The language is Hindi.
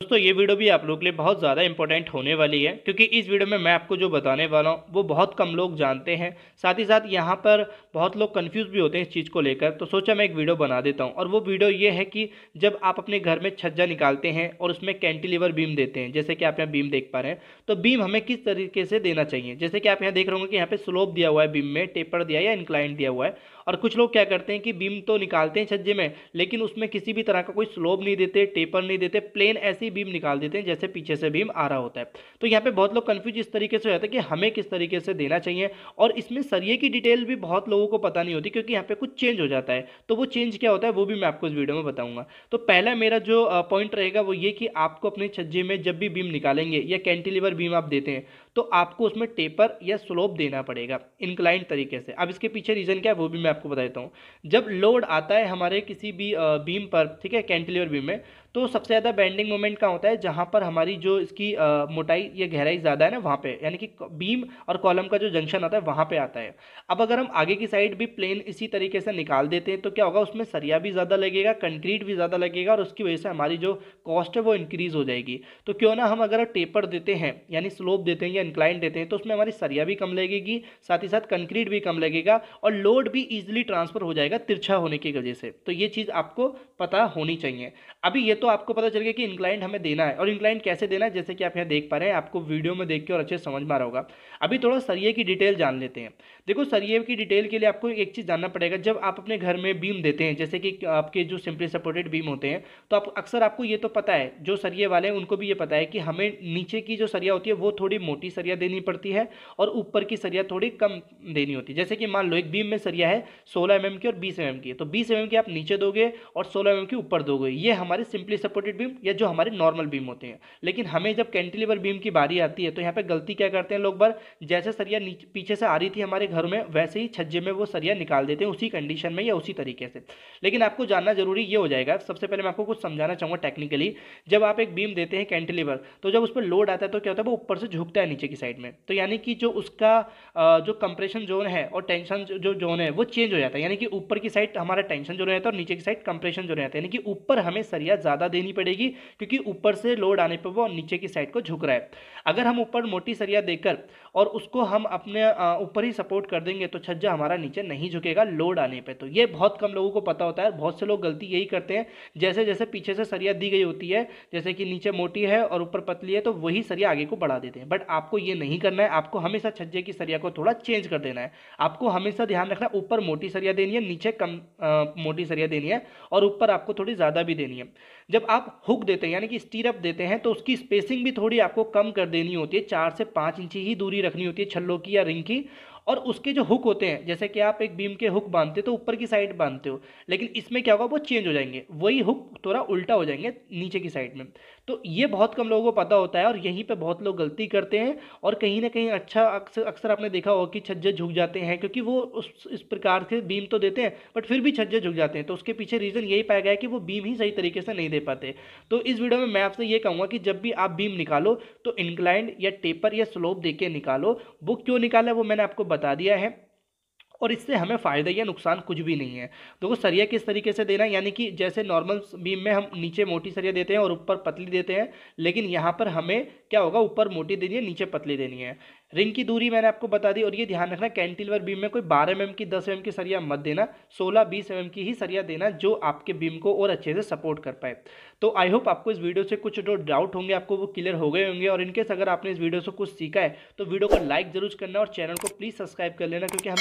दोस्तों ये वीडियो भी आप लोगों के लिए बहुत ज़्यादा इंपॉर्टेंट होने वाली है क्योंकि इस वीडियो में मैं आपको जो बताने वाला हूँ वो बहुत कम लोग जानते हैं। साथ ही साथ यहाँ पर बहुत लोग कंफ्यूज भी होते हैं इस चीज़ को लेकर, तो सोचा मैं एक वीडियो बना देता हूँ। और वो वीडियो ये है कि जब आप अपने घर में छज्जा निकालते हैं और उसमें कैंटिलीवर बीम देते हैं, जैसे कि आप यहाँ बीम देख पा रहे हैं, तो बीम हमें किस तरीके से देना चाहिए। जैसे कि आप यहाँ देख रहे होंगे कि यहाँ पे स्लोप दिया हुआ है, बीम में टेपर दिया है या इंक्लाइन दिया हुआ है। और कुछ लोग क्या करते हैं कि बीम तो निकालते हैं छज्जे में, लेकिन उसमें किसी भी तरह का कोई स्लोप नहीं देते, टेपर नहीं देते, प्लेन ऐसी बीम निकाल देते हैं जैसे पीछे से बीम आ रहा होता है। तो यहाँ पे बहुत लोग कंफ्यूज इस तरीके से हो जाता है कि हमें किस तरीके से देना चाहिए। और इसमें सरिये की डिटेल भी बहुत लोगों को पता नहीं होती क्योंकि यहाँ पे कुछ चेंज हो जाता है। तो वो चेंज क्या होता है वो भी मैं आपको इस वीडियो में बताऊंगा। तो पहला मेरा जो पॉइंट रहेगा वो ये कि आपको अपने छज्जे में जब भी बीम निकालेंगे या कैंटिलीवर बीम आप देते हैं तो आपको उसमें टेपर या स्लोप देना पड़ेगा इंक्लाइन तरीके से। अब इसके पीछे रीजन क्या है वो भी मैं आपको बता देता हूँ। जब लोड आता है हमारे किसी भी बीम पर, ठीक है, कैंटिलीवर बीम में, तो सबसे ज़्यादा बेंडिंग मोमेंट का होता है जहाँ पर हमारी जो इसकी मोटाई या गहराई ज़्यादा है ना, वहाँ पे, यानी कि बीम और कॉलम का जो जंक्शन आता है वहाँ पे आता है। अब अगर हम आगे की साइड भी प्लेन इसी तरीके से निकाल देते हैं तो क्या होगा, उसमें सरिया भी ज़्यादा लगेगा, कंक्रीट भी ज़्यादा लगेगा और उसकी वजह से हमारी जो कॉस्ट है वो इंक्रीज हो जाएगी। तो क्यों ना हम अगर टेपर देते हैं यानी स्लोप देते हैं या इंक्लाइन देते हैं तो उसमें हमारी सरिया भी कम लगेगी, साथ ही साथ कंक्रीट भी कम लगेगा और लोड भी ईजिली ट्रांसफर हो जाएगा तिरछा होने की वजह से। तो ये चीज़ आपको पता होनी चाहिए। अभी ये तो आपको पता चल गया कि इंक्लाइंड हमें देना है, और इंक्लाइंड कैसे देना है जैसे कि आप यहाँ देख पा रहे हैं, आपको वीडियो में देख के और अच्छे से समझ में आ रहा होगा। अभी थोड़ा सरिये की डिटेल जान लेते हैं। देखो, सरिये की डिटेल के लिए आपको एक चीज़ जानना पड़ेगा। जब आप अपने घर में बीम देते हैं, जैसे कि आपके जो सिंपली सपोर्टेड बीम होते हैं, तो आप अक्सर आपको ये तो पता है, जो सरिये वाले हैं उनको भी ये पता है कि हमें नीचे की जो सरिया होती है वो थोड़ी मोटी सरिया देनी पड़ती है और ऊपर की सरिया थोड़ी कम देनी होती है। जैसे कि मान लो एक बीम में सरिया है 16 mm की और 20 mm की, तो 20 mm की आप नीचे दोगे और 16 mm की ऊपर दोगे। ये हमारे सिंपली सपोर्टेड बीम या जो हमारे नॉर्मल बीम होते हैं। लेकिन हमें जब कैंटिलीवर बीम की बारी आती है तो यहाँ पे गलती क्या करते हैं लोग बार, जैसे सरिया पीछे से आ रही थी हमारे घर में वैसे ही छज्जे में वो सरिया निकाल देते हैं उसी कंडीशन में या उसी तरीके से। लेकिन आपको जानना जरूरी ये हो जाएगा, सबसे पहले मैं आपको कुछ समझाना चाहूँगा टेक्निकली। जब आप एक बीम देते हैं कैंटिलीवर, तो जब उस पर लोड आता है तो क्या होता है, वो ऊपर से झुकता है नीचे की साइड में। तो यानी कि जो उसका जो कंप्रेशन जोन है और टेंशन जो जोन है वो चेंज हो जाता है। यानी कि ऊपर की साइड हमारा टेंशन जोन रहता है और नीचे की साइड कंप्रेशन जोन रहता है। यानी कि ऊपर हमें सरिया ज़्यादा देनी पड़ेगी क्योंकि ऊपर से लोड आने पर वो नीचे की साइड को झुक रहा है। अगर हम ऊपर मोटी सरिया देकर और उसको हम अपने ऊपर ही सपोर्ट कर देंगे तो छज्जा हमारा नीचे नहीं झुकेगा लोड आने पे। तो ये बहुत कम लोगों को पता होता है। बहुत से लोग गलती यही करते हैं, जैसे जैसे पीछे से सरिया दी गई होती है, जैसे कि नीचे मोटी है और ऊपर पतली है, तो वही सरिया आगे को बढ़ा देते हैं। बट आपको ये नहीं करना है, आपको हमेशा छज्जे की सरिया को थोड़ा चेंज कर देना है। आपको हमेशा ध्यान रखना है ऊपर मोटी सरिया देनी है, नीचे कम मोटी सरिया देनी है और ऊपर आपको थोड़ी ज़्यादा भी देनी है। जब आप हुक देते हैं यानी कि स्टीरअप देते हैं तो उसकी स्पेसिंग भी थोड़ी आपको कम कर देनी होती है, 4 से 5 इंच ही दूरी रखनी होती है छल्लों की या रिंग की। और उसके जो हुक होते हैं, जैसे कि आप एक बीम के हुक बांधते हो तो ऊपर की साइड बांधते हो, लेकिन इसमें क्या होगा, वो चेंज हो जाएंगे, वही हुक थोड़ा उल्टा हो जाएंगे नीचे की साइड में। तो ये बहुत कम लोगों को पता होता है और यहीं पे बहुत लोग गलती करते हैं। और कहीं ना कहीं अच्छा अक्सर अक्सर आपने देखा होगा कि छज्जे झुक जाते हैं क्योंकि वो इस प्रकार के बीम तो देते हैं बट फिर भी छज्जे झुक जाते हैं। तो उसके पीछे रीज़न यही पाया गया है कि वो बीम ही सही तरीके से नहीं दे पाते। तो इस वीडियो में मैं आपसे ये कहूँगा कि जब भी आप बीम निकालो तो इंक्लाइंड या टेपर या स्लोप देके निकालो। वो क्यों निकाला है वो मैंने आपको बता दिया है और इससे हमें फ़ायदा या नुकसान कुछ भी नहीं है। देखो, सरिया किस तरीके से देना है, यानी कि जैसे नॉर्मल बीम में हम नीचे मोटी सरिया देते हैं और ऊपर पतली देते हैं, लेकिन यहाँ पर हमें क्या होगा, ऊपर मोटी देनी है, नीचे पतली देनी है। रिंग की दूरी मैंने आपको बता दी। और ये ध्यान रखना, कैंटिलीवर बीम में कोई 12 mm की 10 mm की सरिया मत देना, 16-20 mm की ही सरिया देना जो आपके बीम को और अच्छे से सपोर्ट कर पाए। तो आई होप आपको इस वीडियो से कुछ जो डाउट होंगे आपको वो क्लियर हो गए होंगे। और इनकेस अगर आपने इस वीडियो से कुछ सीखा है तो वीडियो को लाइक जरूर करना और चैनल को प्लीज़ सब्सक्राइब कर लेना, क्योंकि हम